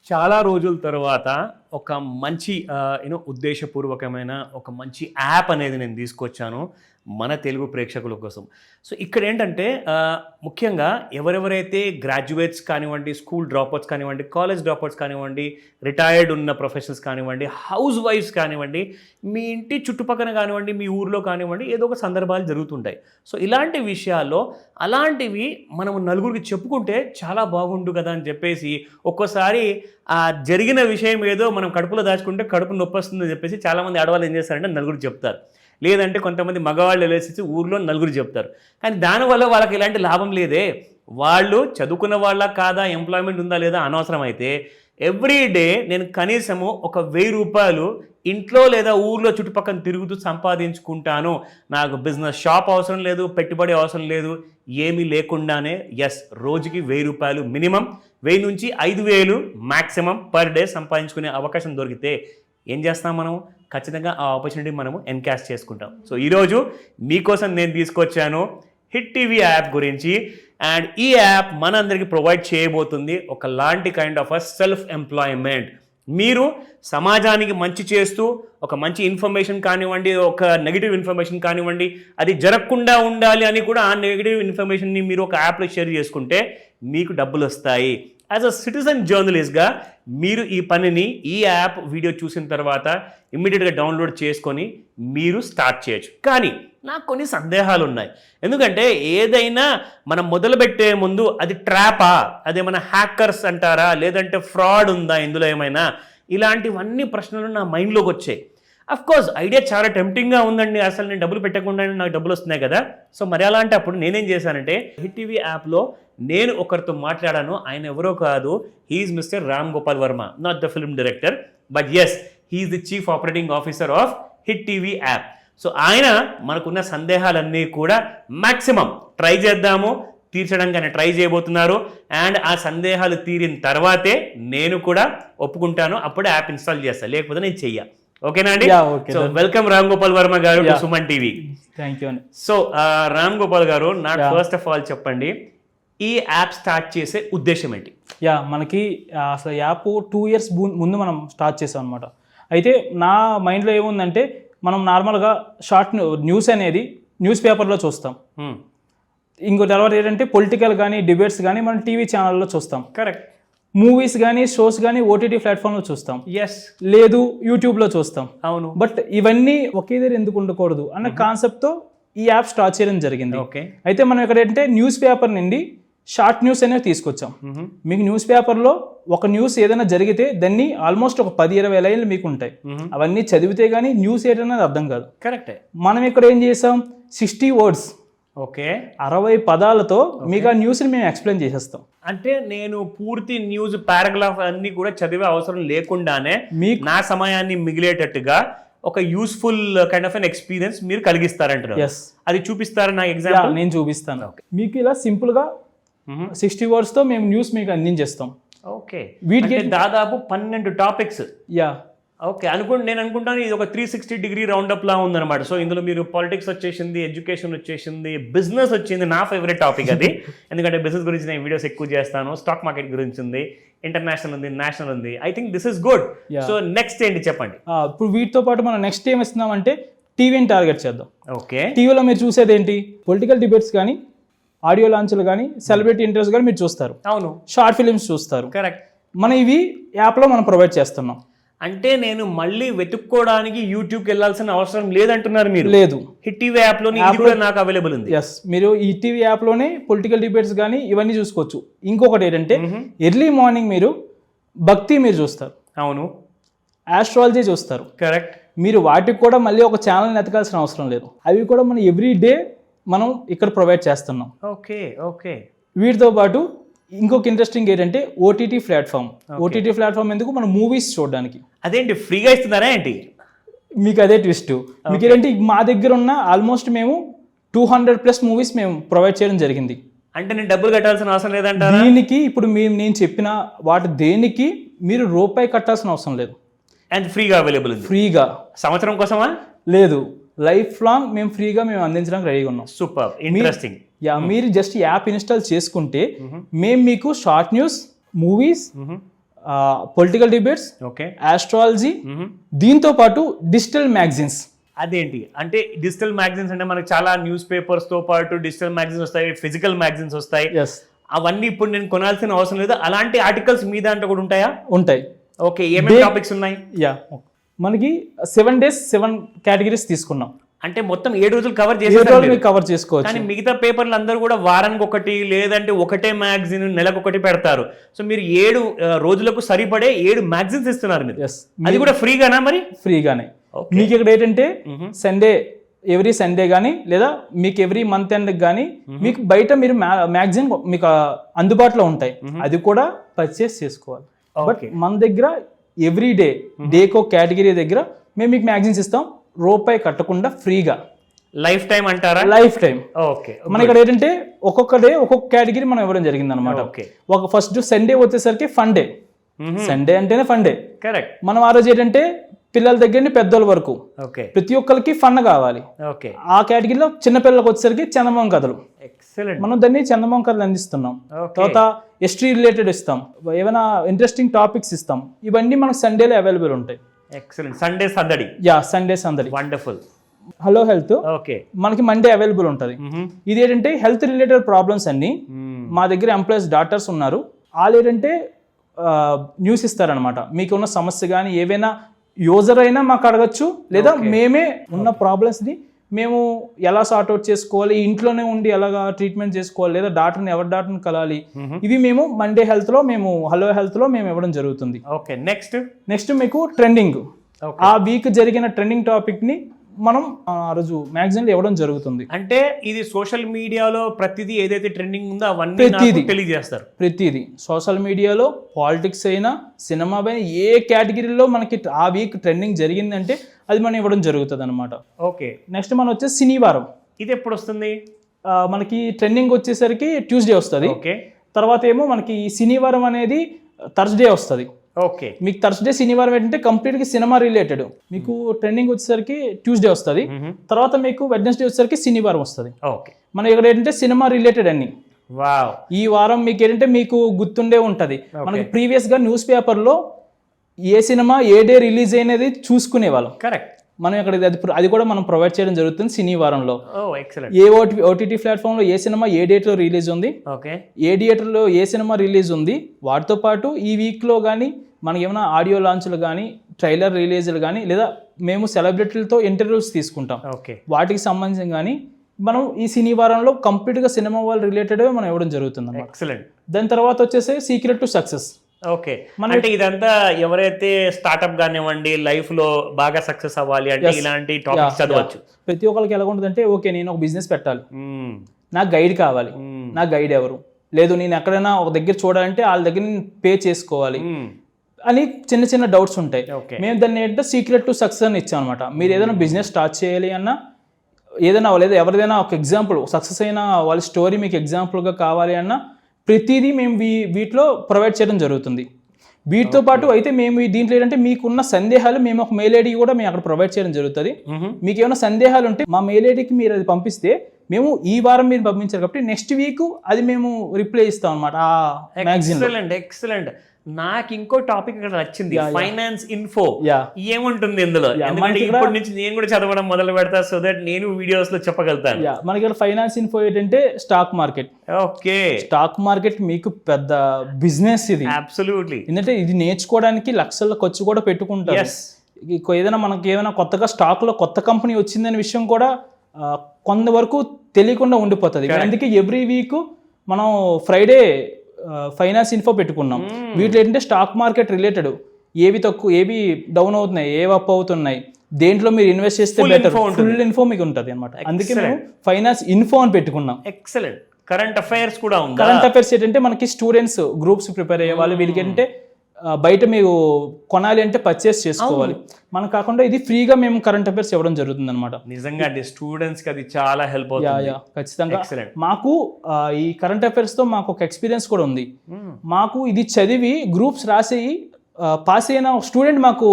చాలా రోజుల తర్వాత ఒక మంచి ఉద్దేశపూర్వకమైన ఒక మంచి యాప్ అనేది నేను తీసుకొచ్చాను మన తెలుగు ప్రేక్షకుల కోసం. సో ఇక్కడ ఏంటంటే ముఖ్యంగా ఎవరెవరైతే గ్రాడ్యుయేట్స్ కానివ్వండి, స్కూల్ డ్రాప్అవుట్స్ కానివ్వండి, కాలేజ్ డ్రాప్అవుట్స్ కానివ్వండి, రిటైర్డ్ ఉన్న ప్రొఫెషనల్స్ కానివ్వండి, హౌస్ వైఫ్స్ కానివ్వండి, మీ ఇంటి చుట్టుపక్కల కానివ్వండి, మీ ఊర్లో కానివ్వండి, ఏదో ఒక సందర్భాలు జరుగుతుంటాయి. సో ఇలాంటి విషయాల్లో అలాంటివి మనం నలుగురికి చెప్పుకుంటే చాలా బాగుండు కదా అని చెప్పేసి ఒక్కోసారి ఆ జరిగిన విషయం ఏదో మనం కడుపులో దాచుకుంటే కడుపు నొప్పి వస్తుందని చెప్పేసి చాలామంది ఆడవాళ్ళు ఏం చేస్తారంటే నలుగురు చెప్తారు, లేదంటే కొంతమంది మగవాళ్ళు వెళ్ళేసి ఊర్లో నలుగురు చెప్తారు. కానీ దానివల్ల వాళ్ళకి ఎలాంటి లాభం లేదే. వాళ్ళు చదువుకున్న వాళ్ళ కాదా, ఎంప్లాయ్మెంట్ ఉందా లేదా అనవసరం. అయితే ఎవ్రీడే నేను కనీసము ఒక 1000 రూపాయలు ఇంట్లో లేదా ఊర్లో చుట్టుపక్కల తిరుగుతూ సంపాదించుకుంటాను. నాకు బిజినెస్ షాప్ అవసరం లేదు, పెట్టుబడి అవసరం లేదు, ఏమీ లేకుండానే రోజుకి 1000 రూపాయలు మినిమం, 1000 నుంచి 5000 మ్యాక్సిమం పర్ డే సంపాదించుకునే అవకాశం దొరికితే ఏం చేస్తాం మనం? ఖచ్చితంగా ఆ ఆపర్చునిటీ మనము ఎన్కాష్ చేసుకుంటాం. సో ఈరోజు మీకోసం నేను తీసుకొచ్చాను హిట్ టీవీ యాప్ గురించి. అండ్ ఈ యాప్ మనందరికీ ప్రొవైడ్ చేయబోతుంది ఒకలాంటి kind of a self employment. మీరు సమాజానికి మంచి చేస్తూ ఒక మంచి ఇన్ఫర్మేషన్ కానివ్వండి, ఒక నెగిటివ్ ఇన్ఫర్మేషన్ కానివ్వండి, అది జరగకుండా ఉండాలి అని కూడా ఆ నెగిటివ్ ఇన్ఫర్మేషన్ని మీరు ఒక యాప్లో షేర్ చేసుకుంటే మీకు డబ్బులు వస్తాయి. యాజ్ అ సిటిజన్ జర్నలిస్ట్గా మీరు ఈ పనిని ఈ యాప్ వీడియో చూసిన తర్వాత ఇమ్మీడియట్గా డౌన్లోడ్ చేసుకొని మీరు స్టార్ట్ చేయొచ్చు. కానీ నాకు కొన్ని సందేహాలు ఉన్నాయి. ఎందుకంటే ఏదైనా మనం మొదలుపెట్టే ముందు అది ట్రాపా, అదేమైనా హ్యాకర్స్ అంటారా, లేదంటే ఫ్రాడ్ ఉందా ఇందులో ఏమైనా, ఇలాంటివన్నీ ప్రశ్నలు నా మైండ్లోకి వచ్చాయి. అఫ్కోర్స్ ఐడియా చాలా టెంప్టింగ్గా ఉందండి, అసలు నేను డబ్బులు పెట్టకుండా నాకు డబ్బులు వస్తున్నాయి కదా. సో మరి అలాంటప్పుడు నేనేం చేశానంటే హిట్ టీవీ యాప్లో నేను ఒకరితో మాట్లాడాను. ఆయన ఎవరో కాదు, he is Mister Ram Gopal Varma, not the film director, but he is the chief operating officer of Hit TV app. So ఆయన మనకున్న సందేహాలన్నీ కూడా మ్యాక్సిమం ట్రై చేద్దాము తీర్చడానికి ఆయన ట్రై చేయబోతున్నారు. అండ్ ఆ సందేహాలు తీరిన తర్వాతే నేను కూడా ఒప్పుకుంటాను, అప్పుడే యాప్ ఇన్స్టాల్ చేస్తాను, లేకపోతే నేను చెయ్య. ఓకేనా అండి? సో వెల్కమ్ రామ్ గోపాల్ వర్మ గారు to Suman TV. Thank you. So Ram Gopal గారు, నాకు ఫస్ట్ ఆఫ్ ఆల్ చెప్పండి, ఈ యాప్ స్టార్ట్ చేసే ఉద్దేశం ఏంటి? మనకి అసలు యాప్ 2 years ముందు మనం స్టార్ట్ చేసాం అనమాట. అయితే నా మైండ్లో ఏముందంటే, మనం నార్మల్గా షార్ట్ న్యూస్ అనేది న్యూస్ పేపర్లో చూస్తాం. ఇంకో తర్వాత ఏంటంటే పొలిటికల్ కానీ డిబేట్స్ కానీ మనం టీవీ ఛానల్లో చూస్తాం. కరెక్ట్. మూవీస్ కానీ షోస్ కానీ ఓటీటీ ప్లాట్ఫామ్లో చూస్తాం, లేదు యూట్యూబ్లో చూస్తాం. అవును. బట్ ఇవన్నీ ఒకే దగ్గర ఎందుకు ఉండకూడదు అన్న కాన్సెప్ట్తో ఈ యాప్ స్టార్ట్ చేయడం జరిగింది. అయితే మనం ఇక్కడ ఏంటంటే న్యూస్ పేపర్ నుండి షార్ట్ న్యూస్ అనేవి తీసుకొచ్చాం. మీకు న్యూస్ పేపర్లో ఒక న్యూస్ ఏదైనా జరిగితే దాన్ని ఆల్మోస్ట్ ఒక 10-20 లైన్లు మీకు ఉంటాయి. అవన్నీ చదివితే కానీ న్యూస్ ఏంటనేది అర్థం కాదు. కరెక్టే. మనం ఇక్కడ ఏం చేసాం, 60 words, 60 పదాలతో మీకు ఆ న్యూస్ని మేము ఎక్స్ప్లెయిన్ చేసేస్తాం. అంటే నేను పూర్తి న్యూస్ పారాగ్రాఫ్ అన్ని కూడా చదివే అవసరం లేకుండానే మీకు నా సమయాన్ని మిగిలేటట్టుగా ఒక useful kind of an experience మీరు కలిగిస్తారంటారు. అది చూపిస్తారా నాకు ఎగ్జాంపుల్? నేను చూపిస్తాను. మీకు ఇలా సింపుల్ గా 60 words తో మేము న్యూస్ మీకు అందించేస్తాం. ఓకే. వీటికి దాదాపు 12 టాపిక్స్. ఓకే. నేను అనుకుంటాను ఇది ఒక 360-degree రౌండప్ లా ఉందన్నమాట. సో ఇందులో మీరు పాలిటిక్స్ వచ్చేసింది, ఎడ్యుకేషన్ వచ్చేసింది, బిజినెస్ వచ్చింది, నా ఫేవరెట్ టాపిక్ అది. ఎందుకంటే బిజినెస్ గురించి నేను వీడియోస్ ఎక్కువ చేస్తాను, స్టాక్ మార్కెట్ గురించి ఉంది, ఇంటర్నేషనల్ ఉంది, నేషనల్ ఉంది. I think this is good. So next ఏంటి చెప్పండి? ఇప్పుడు వీటితో పాటు మనం నెక్స్ట్ ఏం ఇస్తున్నామంటే టీవీని టార్గెట్ చేద్దాం. ఓకే. టీవీలో మీరు చూసేది ఏంటి? పొలిటికల్ డిబేట్స్ కానీ, ఆడియో లాంచ్లు కానీ, సెలబ్రిటీ ఇంటర్వ్యూస్ కానీ మీరు చూస్తారు. అవును. షార్ట్ ఫిలిమ్స్ చూస్తారు. కరెక్ట్. మనం ఇవి యాప్లో మనం ప్రొవైడ్ చేస్తున్నాం. అంటే నేను మళ్ళీ వెతుక్కోవడానికి యూట్యూబ్కి వెళ్ళాల్సిన అవసరం లేదంటున్నారు మీరు? లేదు. హిట్ టీవీ యాప్లో నాకు అవైలబుల్ ఉంది. మీరు ఈ టీవీ యాప్లోనే పొలిటికల్ డిబేట్స్ కానీ ఇవన్నీ చూసుకోవచ్చు. ఇంకొకటి ఏంటంటే ఎర్లీ మార్నింగ్ మీరు భక్తి మీరు చూస్తారు. అవును. ఆస్ట్రాలజీ చూస్తారు. కరెక్ట్. మీరు వాటికి కూడా మళ్ళీ ఒక ఛానల్ని ఎతకాల్సిన అవసరం లేదు. అవి కూడా మనం ఎవ్రీ డే మనం ఇక్కడ ప్రొవైడ్ చేస్తున్నాం. ఓకే. ఓకే. వీటితో పాటు ఇంకొక ఇంట్రెస్టింగ్ ఏంటంటే ఓటీటీ ప్లాట్ఫామ్. ఓటీటీ ప్లాట్ఫామ్ ఎందుకు? మనం మూవీస్ చూడడానికి. అదేంటి ఫ్రీగా ఇస్తున్నారా ఏంటి? మీకు అదే ట్విస్ట్. మీకు ఏంటంటే మా దగ్గర ఉన్న ఆల్మోస్ట్ మేము 200+ మూవీస్ మేము ప్రొవైడ్ చేయడం జరిగింది. అంటే నేను డబ్బులు కట్టాల్సిన అవసరం లేదంట. దీనికి ఇప్పుడు నేను చెప్పిన వాటి దేనికి మీరు రూపాయి కట్టాల్సిన అవసరం లేదు. అండ్ ఫ్రీగా అవైలబుల్ ఉంది. ఫ్రీగా. సంవత్సరం కోసమా? లేదు, లైఫ్ లాంగ్ మేము ఫ్రీగా అందించడానికి రెడీగా ఉన్నాం. Super interesting. మీరు జస్ట్ యాప్ ఇన్స్టాల్ చేసుకుంటే మేము మీకు short news, movies, political debates, okay, astrology, దీంతో పాటు డిజిటల్ మ్యాగజైన్స్. అదేంటి అంటే డిజిటల్ మ్యాగజైన్స్ అంటే మనకి చాలా న్యూస్ పేపర్స్ తో పాటు డిజిటల్ మ్యాగజైన్స్ వస్తాయి, ఫిజికల్ మ్యాగజైన్స్ వస్తాయి. అవన్నీ ఇప్పుడు నేను కొనాల్సిన అవసరం లేదు, అలాంటి ఆర్టికల్స్ మీ దాంట్లో కూడా ఉంటాయా? ఉంటాయి. ఓకే, ఏమేమి టాపిక్స్ ఉన్నాయి? మనకి 7 days 7 కేటగిరీస్ తీసుకున్నాం. అంటే మొత్తం 7 రోజులు కవర్ కవర్ చేసుకోవచ్చు. కానీ మిగతా పేపర్లు అందరూ కూడా వారానికి ఒకటి లేదంటే ఒకటే మ్యాగజైన్ నెలకు ఒకటి పెడతారు. సో మీరు 7 రోజులకు సరిపడే 7 మ్యాగజైన్స్ ఇస్తున్నారు మీరు. అది కూడా ఫ్రీగానా? మరి ఫ్రీగానే. మీకు ఇక్కడ ఏంటంటే సండే, ఎవ్రీ సండే కానీ లేదా మీకు ఎవ్రీ మంత్ ఎండ్ కానీ మీకు బయట మీరు మ్యాగజైన్ మీకు అందుబాటులో ఉంటాయి, అది కూడా పర్చేస్ చేసుకోవాలి. బట్ మన దగ్గర ఎవ్రీ డేకో కేటగిరీ దగ్గర మేము మీకు మ్యాగజైన్స్ ఇస్తాం, రూపాయి కట్టకుండా ఫ్రీగా. లైఫ్ టైం అంటారా? Life time. ఓకే. మన ఇక్కడ ఏంటంటే ఒక్కొక్క డే ఒక్కొక్క కేటగిరీ మనం ఇవ్వడం జరిగింది అనమాట. ఒక ఫస్ట్ సండే వచ్చేసరికి ఫన్ డే. సండే అంటేనే ఫన్ డే. కరెక్ట్. మనం ఆ రోజు ఏంటంటే పిల్లల దగ్గర నుంచి పెద్దోళ్ళ వరకు ప్రతి ఒక్కరికి ఫన్ కావాలి. ఆ కేటగిరీలో చిన్నపిల్లలకు వచ్చేసరికి చందమామ కథలు. మనం దాన్ని చందమామ కథలు అందిస్తున్నాం. తర్వాత హిస్టరీ రిలేటెడ్ ఇస్తాం, ఏమైనా ఇంట్రెస్టింగ్ టాపిక్స్ ఇస్తాం. ఇవన్నీ మనకు సండేలో అవైలబుల్ ఉంటాయి. ఎక్సలెంట్. సండే సందడి. సండే సందడి. వండర్ఫుల్. హలో హెల్త్ మనకి మండే అవైలబుల్ ఉంటుంది. ఇది ఏంటంటే హెల్త్ రిలేటెడ్ ప్రాబ్లమ్స్ అన్ని మా దగ్గర ఎంప్లాయీస్ డాక్టర్స్ ఉన్నారు, వాళ్ళు ఏంటంటే న్యూస్ ఇస్తారనమాట. మీకు ఉన్న సమస్య కానీ ఏవైనా యూజర్ అయినా మాకు అడగచ్చు, లేదా మేమే ఉన్న ప్రాబ్లమ్స్ని మేము ఎలా సార్ట్అవుట్ చేసుకోవాలి, ఇంట్లోనే ఉండి ఎలాగా ట్రీట్మెంట్ చేసుకోవాలి, లేదా డాక్టర్ని ఎవరి డాక్టర్ని కలాలి, ఇవి మేము మండే హెల్త్లో మేము హలో హెల్త్లో మేము ఇవ్వడం జరుగుతుంది. ఓకే. నెక్స్ట్ మీకు ట్రెండింగ్, ఆ వీక్ జరిగిన ట్రెండింగ్ టాపిక్ని మనం ఆ రోజు మ్యాగజైన్లో ఇవ్వడం జరుగుతుంది. అంటే ఇది సోషల్ మీడియాలో ప్రతిదీ ఏదైతే ట్రెండింగ్ ఉందో అవన్నీ తెలియజేస్తారు. ప్రతిదీ సోషల్ మీడియాలో పాలిటిక్స్ అయినా సినిమా పైన ఏ కేటగిరీలో మనకి ఆ వీక్ ట్రెండింగ్ జరిగిందంటే అది మనం ఇవ్వడం జరుగుతుంది అనమాట. ఓకే. నెక్స్ట్ మనం వచ్చేసి శనివారం. ఇది ఎప్పుడు వస్తుంది? మనకి ట్రెండింగ్ వచ్చేసరికి ట్యూస్డే వస్తుంది. ఓకే. తర్వాత ఏమో మనకి శనివారం అనేది థర్స్డే వస్తుంది. ఓకే. మీకు థర్స్డే శనివారం ఏంటంటే కంప్లీట్గా సినిమా రిలేటెడ్. మీకు ట్రెండింగ్ వచ్చేసరికి ట్యూస్డే వస్తుంది. తర్వాత మీకు వెడ్నెస్డే వచ్చేసరికి శనివారం వస్తుంది. ఓకే. మనం ఇక్కడ ఏంటంటే సినిమా రిలేటెడ్ అన్ని. ఈ వారం మీకు ఏంటంటే మీకు గుర్తుండే ఉంటది, మనకి ప్రీవియస్ గా న్యూస్ పేపర్లో ఏ సినిమా ఏ డే రిలీజ్ అయినది చూసుకునే వాళ్ళం. కరెక్ట్. మనం ఇక్కడ అది కూడా మనం ప్రొవైడ్ చేయడం జరుగుతుంది శనివారంలో. ఏ ఓటీటీ ప్లాట్ఫామ్ లో ఏ సినిమా ఏ డేట్ లో రిలీజ్ ఉంది, ఏ థియేటర్ లో ఏ సినిమా రిలీజ్ ఉంది, వాటితో పాటు ఈ వీక్ లో కానీ మనకి ఏమైనా ఆడియో లాంచ్లు కానీ ట్రైలర్ రిలీజ్లు కానీ లేదా మేము సెలబ్రిటీలతో ఇంటర్వ్యూస్ తీసుకుంటాం, వాటికి సంబంధించి కానీ మనం ఈ శనివారంలో కంప్లీట్గా సినిమా వాళ్ళ రిలేటెడ్ మనం ఇవ్వడం జరుగుతుంది. ఎక్సలెంట్. దాని తర్వాత వచ్చేసి సీక్రెట్ టు సక్సెస్. ఓకే. అంటే ఇదంతా ఎవరైతే స్టార్ట్అప్ కానివ్వండి లైఫ్ లో బాగా సక్సెస్ అవ్వాలి అంటే ఇలాంటి టాపిక్స్ చదవచ్చు. ప్రతి ఒక్కరికి ఎలా ఉంటుంది అంటే ఓకే నేను ఒక బిజినెస్ పెట్టాలి, నాకు గైడ్ కావాలి, నా గైడ్ ఎవరు లేదు, నేను ఎక్కడైనా ఒక దగ్గర చూడాలంటే వాళ్ళ దగ్గర నేను పే చేసుకోవాలి అని చిన్న చిన్న డౌట్స్ ఉంటాయి. మేము దాన్ని ఏంటంటే సీక్రెట్ టు సక్సెస్ అని ఇచ్చాం అనమాట. మీరు ఏదైనా బిజినెస్ స్టార్ట్ చేయాలి అన్నా ఏదైనా లేదా ఎవరిదైనా ఒక ఎగ్జాంపుల్ సక్సెస్ అయిన వాళ్ళ స్టోరీ మీకు ఎగ్జాంపుల్గా కావాలి అన్నా ప్రతిదీ మేము వీటిలో ప్రొవైడ్ చేయడం జరుగుతుంది. వీటితో పాటు అయితే మేము దీంట్లో ఏంటంటే మీకున్న సందేహాలు మేము ఒక మెయిల్ ఐడి కూడా మేము అక్కడ ప్రొవైడ్ చేయడం జరుగుతుంది. మీకు ఏమైనా సందేహాలు ఉంటే మా మెయిల్ ఐడికి మీరు అది పంపిస్తే మేము ఈ వారం మీరు పంపించారు కాబట్టి నెక్స్ట్ వీక్ అది మేము రిప్లై ఇస్తాం అనమాట ఆ మ్యాగజైన్. ఎక్సలెంట్. నాకు ఇంకో టాపిక్ ఇక్కడ వచ్చింది, ఫైనాన్స్ ఇన్ఫో. ఏముంటుంది ఇందులో? ఇప్పటి నుంచి నేను కూడా చదవడం మొదలు పెడతా, సో దట్ నేను వీడియోస్ లో చెప్పగలుగుతాను. మనకి ఇక్కడ ఫైనాన్స్ ఇన్ఫో ఏంటంటే stock market. Okay. Stock market మీకు పెద్ద బిజినెస్ ఇది. అబ్సల్యూట్లీ. ఎందుకంటే ఇది నేర్చుకోవడానికి లక్షల ఖర్చు కూడా పెట్టుకుంటారు. ఏదైనా మనకి ఏమైనా కొత్తగా స్టాక్ లో కొత్త కంపెనీ వచ్చిందనే విషయం కూడా కొంతవరకు తెలియకుండా ఉండిపోతుంది. అందుకే ఎవ్రీ వీక్ మనం ఫ్రైడే ఫైనాన్స్ ఇన్ఫో పెట్టుకున్నాం. వీటిలో ఏంటంటే స్టాక్ మార్కెట్ రిలేటెడ్ ఏవి తక్కువ ఏవి డౌన్ అవుతున్నాయి, ఏవి అప్ అవుతున్నాయి, దేంట్లో మీరు ఇన్వెస్ట్ చేస్తే బెటర్, ఫుల్ ఇన్ఫో మీకు ఉంటుంది అనమాట. అందుకే మేము ఫైనాన్స్ ఇన్ఫో అని పెట్టుకున్నాం. ఎక్సలెంట్. కరెంట్ అఫైర్స్ కూడా ఉంది. కరెంట్ అఫైర్స్ ఏంటంటే మనకి స్టూడెంట్స్ గ్రూప్స్ ప్రిపేర్ అయ్యే వాళ్ళు వీళ్ళకి ఏంటంటే బయట మీరు కొనాలి అంటే పర్చేస్ చేసుకోవాలి, మనకు కాకుండా ఇది ఫ్రీగా మేము కరెంట్ అఫైర్స్ ఇవ్వడం జరుగుతుంది అనమాట. నిజంగా స్టూడెంట్స్ కి అది చాలా హెల్ప్ అవుతుంది. ఖచ్చితంగా. మాకు ఈ కరెంట్ అఫైర్స్ తో మాకు ఒక ఎక్స్పీరియన్స్ కూడా ఉంది. మాకు ఇది చదివి గ్రూప్స్ రాసి పాస్ అయిన స్టూడెంట్ మాకు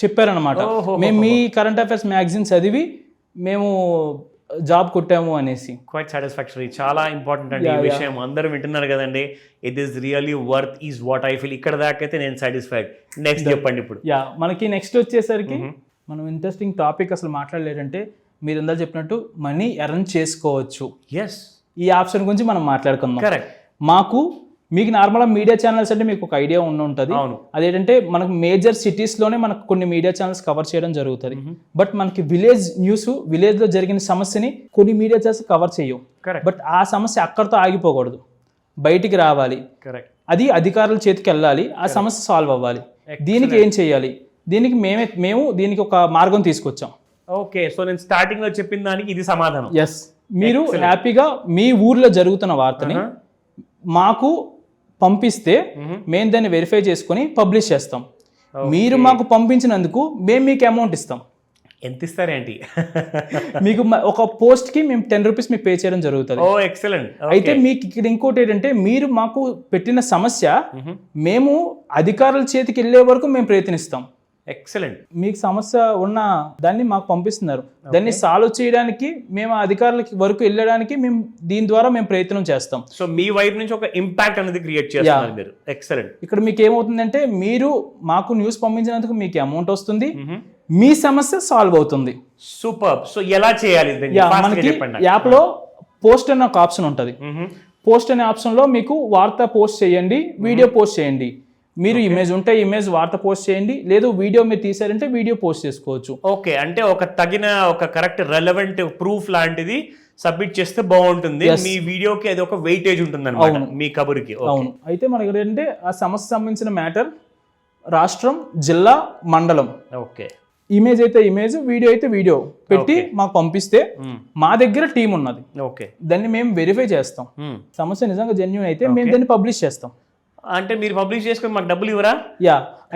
చెప్పారనమాట, మేము మీ కరెంట్ అఫైర్స్ మ్యాగజైన్ చదివి మేము జాబ్ కొట్టాము అనేసి. క్వైట్ సాటిస్ఫాక్టరీ, చాలా ఇంపార్టెంట్ అండి ఈ విషయం. అందరూ వింటున్నారు కదండి. It is really worth is what I feel. ఇక్కడ దాకా అయితే నేను సాటిస్ఫైడ్. నెక్స్ట్ చెప్పండి ఇప్పుడు. మనకి నెక్స్ట్ వచ్చేసరికి మనం ఇంట్రెస్టింగ్ టాపిక్ అసలు మాట్లాడలేదంటే, మీరు ఇందాక చెప్పినట్టు మనీ ఎర్న్ చేసుకోవచ్చు. ఎస్, ఈ ఆప్షన్ గురించి మనం మాట్లాడుకుందాం. కరెక్ట్. మీకు నార్మల్గా మీడియా ఛానల్స్ అంటే మీకు ఒక ఐడియా ఉంటుంది. అవును. అదేంటంటే మనకు మేజర్ సిటీస్లోనే మనకు కొన్ని మీడియా ఛానల్స్ కవర్ చేయడం జరుగుతుంది. బట్ మనకి విలేజ్ న్యూస్, విలేజ్లో జరిగిన సమస్యని కొన్ని మీడియా ఛానల్స్ కవర్ చేయవు. బట్ ఆ సమస్య అక్కడితో ఆగిపోకూడదు, బయటికి రావాలి. కరెక్ట్. అది అధికారుల చేతికి వెళ్ళాలి, ఆ సమస్య సాల్వ్ అవ్వాలి. దీనికి ఏం చేయాలి? దీనికి మేము దీనికి ఒక మార్గం తీసుకొచ్చాం. ఓకే, సో నేను స్టార్టింగ్ లో చెప్పిన దానికి ఇది సమాధానం. ఎస్, మీరు హ్యాపీగా మీ ఊర్లో జరుగుతున్న వార్తని మాకు పంపిస్తే మేము దాన్ని వెరిఫై చేసుకుని పబ్లిష్ చేస్తాం. మీరు మాకు పంపించినందుకు మేము మీకు అమౌంట్ ఇస్తాం. ఎంత ఇస్తారేంటి? మీకు ఒక పోస్ట్ కి మేము 10 రూపీస్ మీకు పే చేయడం జరుగుతుంది. ఓ ఎక్సలెంట్. అయితే మీకు ఇక్కడ ఇంకోటి ఏంటంటే, మీరు మాకు పెట్టిన సమస్య మేము అధికారుల చేతికి వెళ్ళే వరకు మేము ప్రయత్నిస్తాం. ఎక్సలెంట్. మీకు సమస్య ఉన్న దాన్ని మాకు పంపిస్తున్నారు, దాన్ని సాల్వ్ చేయడానికి మేము అధికారులకి వరకు వెళ్ళడానికి మేము దీని ద్వారా మేము ప్రయత్నం చేస్తాం. సో మీ వైపు నుంచి ఒక ఇంపాక్ట్ అనేది క్రియేట్ చేస్తున్నారు మీరు. ఎక్సలెంట్. ఇక్కడ మీకు ఏమవుతుందంటే, మీరు మాకు న్యూస్ పంపించినందుకు మీకు అమౌంట్ వస్తుంది, మీ సమస్య సాల్వ్ అవుతుంది. సూపర్. సో ఎలా చేయాలి? మనకి యాప్ లో పోస్ట్ అనే ఒక ఆప్షన్ ఉంటుంది. పోస్ట్ అనే ఆప్షన్ లో మీకు వార్త పోస్ట్ చేయండి, వీడియో పోస్ట్ చేయండి. మీరు ఇమేజ్ ఉంటే ఇమేజ్ వార్త పోస్ట్ చేయండి, లేదు వీడియో మీరు తీసారంటే వీడియో పోస్ట్ చేసుకోవచ్చు. ఓకే, అంటే ఒక తగిన ఒక కరెక్ట్ రెలవెంట్ ప్రూఫ్ లాంటిది సబ్మిట్ చేస్తే బాగుంటుంది. మీ వీడియోకి అది ఒక వెయిటేజ్ ఉంటుంది అన్నమాట మీ కబుర్కి. అవును. అయితే మనకి ఏంటంటే ఆ సమస్య సంబంధించిన మ్యాటర్ రాష్ట్రం, జిల్లా, మండలం. ఓకే. ఇమేజ్ అయితే ఇమేజ్, వీడియో అయితే వీడియో పెట్టి మాకు పంపిస్తే మా దగ్గర టీం ఉన్నది. ఓకే, దాన్ని మేము వెరిఫై చేస్తాం. సమస్య నిజంగా జెన్యూన్ అయితే మేము దాన్ని పబ్లిష్ చేస్తాం. అంటే మీరు పబ్లిష్ చేసుకుని మాకు డబ్బులు ఇవ్వరా?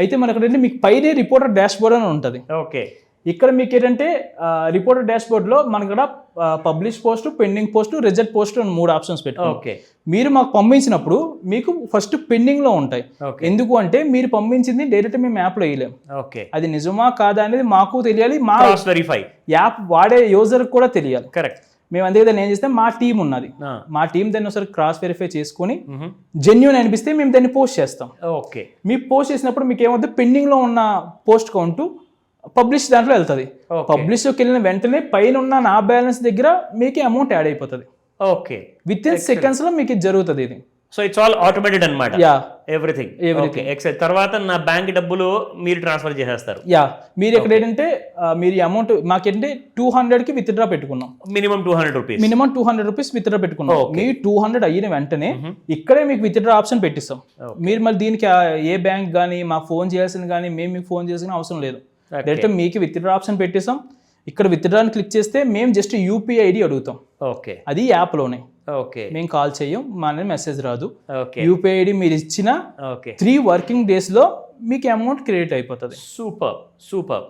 అయితే మనకి ఏంటంటే మీకు పైనే రిపోర్టర్ డాష్ బోర్డ్ అని ఉంటుంది. ఓకే. ఇక్కడ మీకు ఏంటంటే రిపోర్టర్ డాష్ బోర్డ్ లో మనకి ఇక్కడ publish post, pending post, reject post అని 3 ఆప్షన్స్ పెట్టాం. ఓకే. మీరు మాకు పంపించినప్పుడు మీకు ఫస్ట్ పెండింగ్ లో ఉంటాయి. ఎందుకు అంటే మీరు పంపించింది డైరెక్ట్ మేము యాప్ లో వేయలేం. ఓకే. అది నిజమా కాదా అనేది మాకు తెలియాలి, మా వెరిఫై యాప్ వాడే యూజర్ కూడా తెలియాలి. కరెక్ట్. మేము అందుకే దాన్ని ఏం చేస్తే, మా టీం ఉన్నది, మా టీం దాన్ని ఒకసారి క్రాస్ వెరిఫై చేసుకుని జెన్యూన్ అనిపిస్తే మేము దాన్ని పోస్ట్ చేస్తాం. ఓకే. మీ పోస్ట్ చేసినప్పుడు మీకు ఏమవుతుంది, పెండింగ్ లో ఉన్న పోస్ట్ కౌంట్ పబ్లిష్ దాంట్లో వెళ్తుంది. పబ్లిష్లోకి వెళ్ళిన వెంటనే పైన ఉన్న నా బ్యాలెన్స్ దగ్గర మీకు అమౌంట్ యాడ్ అయిపోతుంది. ఓకే. విత్ ఇన్ సెకండ్స్ లో మీకు జరుగుతుంది ఇది. సో ఇట్స్ ఆల్ ఆటోమేటెడ్ అన్నమాట. ఎవ్రీథింగ్. తర్వాత నా బ్యాంక్ డబ్బులు మీరు ట్రాన్స్ఫర్ చేసేస్తారు. మీరు ఇక్కడ ఏంటంటే మీరు అమౌంట్ మాకేంటే 200 కి విత్ డ్రా పెట్టుకున్నాం. Minimum 200 rupees. Minimum 200 rupees with draw పెట్టుకున్నాం. మీ 200 అయిన వెంటనే ఇక్కడే మీకు విత్ డ్రా ఆప్షన్ పెట్టిస్తాం. మీరు మళ్ళీ దీనికి ఏ బ్యాంక్ కానీ మాకు ఫోన్ చేయాల్సింది కానీ మేము మీకు ఫోన్ చేయాల్సిన అవసరం లేదు. డైరెక్ట్ మీకు విత్ డ్రా ఆప్షన్ పెట్టిస్తాం. ఇక్కడ విత్ డ్రా క్లిక్ చేస్తే మేము జస్ట్ యూపీఐ ఐడి అడుగుతాం. ఓకే. అది యాప్ లోనే. ఓకే. మేము కాల్ చేయం, మా మెసేజ్ రాదు. ఓకే. యూపీఐ ఐడి మీరు ఇచ్చిన 3 వర్కింగ్ డేస్ లో మీకు అమౌంట్ క్రియేట్ అయిపోతుంది. Super super.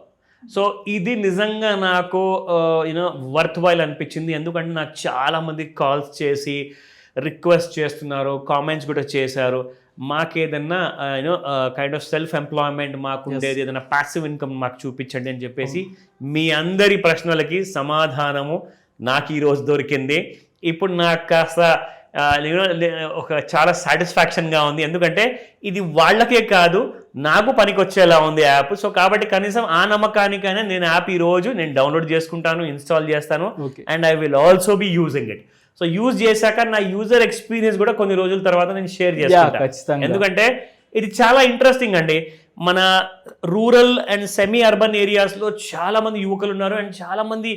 సో ఇది నిజంగా నాకు వర్త్ వైల్ అనిపించింది. ఎందుకంటే నాకు చాలా మంది కాల్స్ చేసి రిక్వెస్ట్ చేస్తున్నారు, కామెంట్స్ కూడా చేశారు. మాకేదన్నా కైండ్ ఆఫ్ సెల్ఫ్ ఎంప్లాయ్మెంట్ మాకు ఉండేది, ఏదైనా ప్యాసివ్ ఇన్కమ్ మాకు చూపించండి అని చెప్పేసి మీ అందరి ప్రశ్నలకి సమాధానము నాకు ఈరోజు దొరికింది. ఇప్పుడు నాకు కాస్త ఒక చాలా సాటిస్ఫాక్షన్గా ఉంది. ఎందుకంటే ఇది వాళ్ళకే కాదు నాకు పనికొచ్చేలా ఉంది యాప్. సో కాబట్టి కనీసం ఆ నమ్మకానికైనా నేను యాప్ ఈరోజు నేను డౌన్లోడ్ చేసుకుంటాను, ఇన్స్టాల్ చేస్తాను, and I will also be using it. So use చేశాక నా యూజర్ ఎక్స్పీరియన్స్ కూడా కొన్ని రోజుల తర్వాత నేను షేర్ చేస్తాను. ఎందుకంటే ఇది చాలా ఇంట్రెస్టింగ్ అండి. మన రూరల్ అండ్ సెమీ అర్బన్ ఏరియాస్లో చాలా మంది యువకులు ఉన్నారు, అండ్ చాలా మంది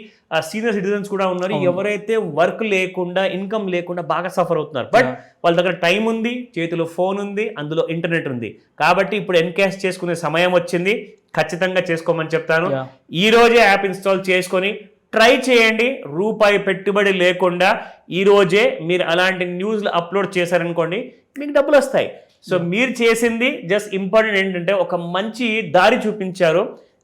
సీనియర్ సిటిజన్స్ కూడా ఉన్నారు, ఎవరైతే వర్క్ లేకుండా, ఇన్కమ్ లేకుండా బాగా సఫర్ అవుతున్నారు. బట్ వాళ్ళ దగ్గర టైం ఉంది, చేతిలో ఫోన్ ఉంది, అందులో ఇంటర్నెట్ ఉంది. కాబట్టి ఇప్పుడు ఎన్కాష్ చేసుకునే సమయం వచ్చింది. ఖచ్చితంగా చేసుకోమని చెప్తాను. ఈ రోజే యాప్ ఇన్స్టాల్ చేసుకొని ట్రై చేయండి. రూపాయి పెట్టుబడి లేకుండా ఈ రోజే మీరు అలాంటి న్యూస్లు అప్లోడ్ చేశారనుకోండి, మీకు డబ్బులు వస్తాయి. సో మీరు చేసింది జస్ట్ ఇంపార్టెంట్ ఏంటంటే ఒక మంచి దారి చూపించారు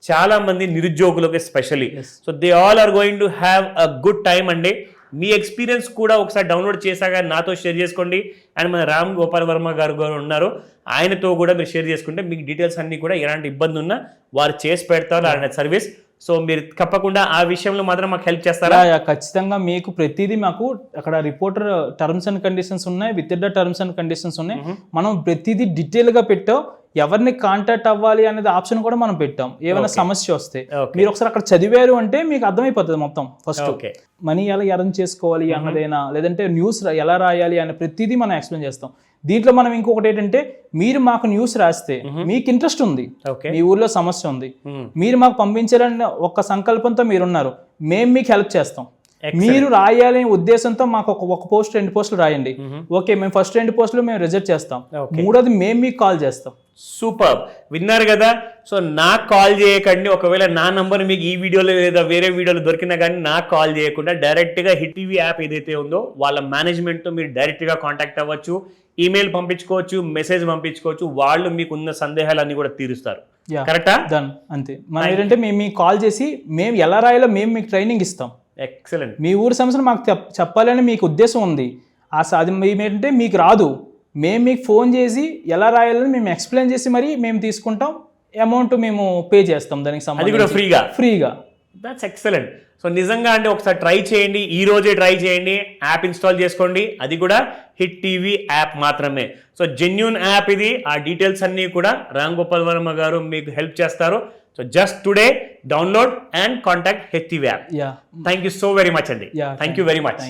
చాలా మంది నిరుద్యోగులకు especially. So they all are going to have a good time అండి. మీ ఎక్స్పీరియన్స్ కూడా ఒకసారి డౌన్లోడ్ చేశాక నాతో షేర్ చేసుకోండి. అండ్ మన రామ్ గోపాల్ వర్మ గారు ఉన్నారు, ఆయనతో కూడా మీరు షేర్ చేసుకుంటే మీకు డీటెయిల్స్ అన్నీ కూడా ఎలాంటి ఇబ్బంది ఉన్నా వారు చేసి పెడతారు ఆయన సర్వీస్. సో మీరు తప్పకుండా ఆ విషయంలో మాత్రం మాకు హెల్ప్ చేస్తారా? ఖచ్చితంగా మీకు ప్రతిదీ మాకు అక్కడ రిపోర్టర్ టర్మ్స్ అండ్ కండిషన్స్ ఉన్నాయి, with the terms and conditions ఉన్నాయి. మనం ప్రతిదీ డీటెయిల్ గా పెట్టాం. ఎవరిని కాంటాక్ట్ అవ్వాలి అనేది ఆప్షన్ కూడా మనం పెట్టాం. ఏమైనా సమస్య వస్తే మీరు ఒకసారి అక్కడ చదివారు అంటే మీకు అర్థమైపోతుంది మొత్తం. ఫస్ట్ మనీ ఎలా ఎర్న్ చేసుకోవాలి అన్నదైనా, లేదంటే న్యూస్ ఎలా రాయాలి అనే ప్రతిదీ మనం ఎక్స్ప్లెయిన్ చేస్తాం. దీంట్లో మనం ఇంకొకటి ఏంటంటే, మీరు మాకు న్యూస్ రాస్తే మీకు ఇంట్రెస్ట్ ఉంది, మీ ఊర్లో సమస్య ఉంది, మీరు మాకు పంపించాలని ఒక సంకల్పంతో మీరున్నారు, మేము మీకు హెల్ప్ చేస్తాం. మీరు రాయాలనే ఉద్దేశంతో మాకు ఒక పోస్ట్ 2 పోస్టులు రాయండి. ఓకే, మేము ఫస్ట్ 2 పోస్టులు మేము రిజెక్ట్ చేస్తాం. మూడోది మేము మీకు కాల్ చేస్తాం. సూపర్, విన్నారు కదా. సో నాకు కాల్ చేయకండి. ఒకవేళ నా నంబర్ మీకు ఈ వీడియోలో లేదా వేరే వీడియోలో దొరికినా కానీ నాకు కాల్ చేయకుండా డైరెక్ట్గా హిట్ టీవీ యాప్ ఏదైతే ఉందో వాళ్ళ మేనేజ్మెంట్తో మీరు డైరెక్ట్గా కాంటాక్ట్ అవ్వచ్చు, ఈమెయిల్ పంపించుకోవచ్చు, మెసేజ్ పంపించుకోవచ్చు. వాళ్ళు మీకు ఉన్న సందేహాలన్నీ కూడా తీరుస్తారు. కరెక్టా? డన్, అంతే. మనం ఏంటంటే మేము మీకు కాల్ చేసి మేము ఎలా రాయాలో మేము మీకు ట్రైనింగ్ ఇస్తాం. ఎక్సలెంట్. మీ ఊరి సమస్యను మాకు చెప్పాలని మీకు ఉద్దేశం ఉంది, అది ఏంటంటే మీకు రాదు, మేము మీకు ఫోన్ చేసి ఎలా రాయాలని మేము ఎక్స్ప్లెయిన్ చేసి మరి మేము తీసుకుంటాం. అమౌంట్ మేము పే చేస్తాం దానికి సంబంధించి ఫ్రీగా. That's excellent. సో నిజంగా అంటే ఒకసారి ట్రై చేయండి, ఈ రోజే ట్రై చేయండి, యాప్ ఇన్స్టాల్ చేసుకోండి. అది కూడా హిట్ టీవీ యాప్ మాత్రమే. సో జెన్యూన్ యాప్ ఇది. ఆ డీటెయిల్స్ అన్నీ కూడా రామ్ గోపాల్ వర్మ గారు మీకు హెల్ప్ చేస్తారు. So just today download and contact hit TV app. Thank you so very much అండి. Thank you very much.